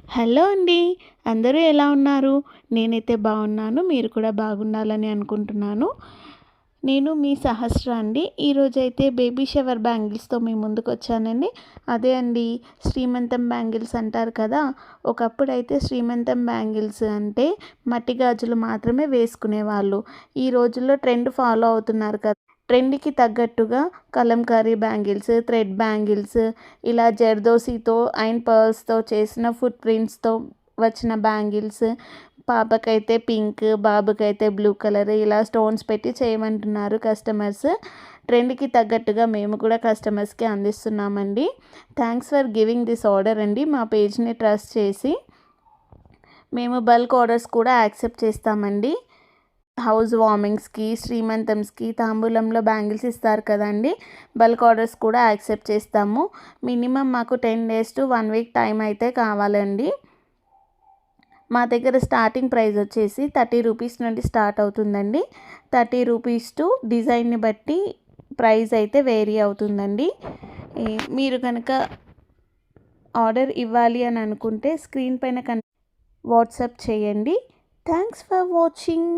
Hello అండి. అందరూ ఎలా ఉన్నారు? నేనైతే బాగున్నాను. మీరు కూడా బాగుండాలని అనుకుంటున్నాను. నేను మీ సహస్ర అండి. ఈరోజైతే బేబీ షవర్ బ్యాంగిల్స్‌తో మీ ముందుకొచ్చానండి. అదే అండి శ్రీమంతం బ్యాంగిల్స్ అంటారు కదా! ఒకప్పుడైతే శ్రీమంతం బ్యాంగిల్స్ అంటే మట్టి గాజులు మాత్రమే వేసుకునేవాళ్ళు. ఈ రోజుల్లో ట్రెండ్ ఫాలో అవుతున్నారు కదా! ట్రెండ్‌కి తగ్గట్టుగా కలంకారీ బ్యాంగిల్స్, థ్రెడ్ బ్యాంగిల్స్ ఇలా జర్దోసీతో అండ్ పర్ల్స్‌తో చేసిన ఫుట్ ప్రింట్స్‌తో వచ్చిన బ్యాంగిల్స్, పాపకైతే పింక్, బాబుకైతే బ్లూ కలర్ ఇలా స్టోన్స్ పెట్టి చేయమంటున్నారు కస్టమర్స్. ట్రెండ్‌కి తగ్గట్టుగా మేము కూడా కస్టమర్స్‌కి అందిస్తున్నామండి. Thanks for giving this order అండి. మా పేజ్‌ని ట్రస్ట్ చేసి మేము బల్క్ ఆర్డర్స్ కూడా యాక్సెప్ట్ చేస్తామండి. హౌస్ వార్మింగ్స్‌కి, శ్రీమంతంస్‌కి, తాంబూలంలో బ్యాంగిల్స్ ఇస్తారు కదండీ! బల్క్ ఆర్డర్స్ కూడా యాక్సెప్ట్ చేస్తాము. మినిమమ్ మాకు 10 డేస్ టు 1 వీక్ టైం అయితే కావాలండి. మా దగ్గర స్టార్టింగ్ ప్రైస్ వచ్చేసి 30 రూపీస్ నుండి స్టార్ట్ అవుతుందండి. 30 రూపీస్ టు డిజైన్‌ని బట్టి ప్రైస్ అయితే వేరీ అవుతుందండి. మీరు కనుక ఆర్డర్ ఇవ్వాలి అని అనుకుంటే స్క్రీన్ పైన వాట్సాప్ చేయండి. Thanks for watching.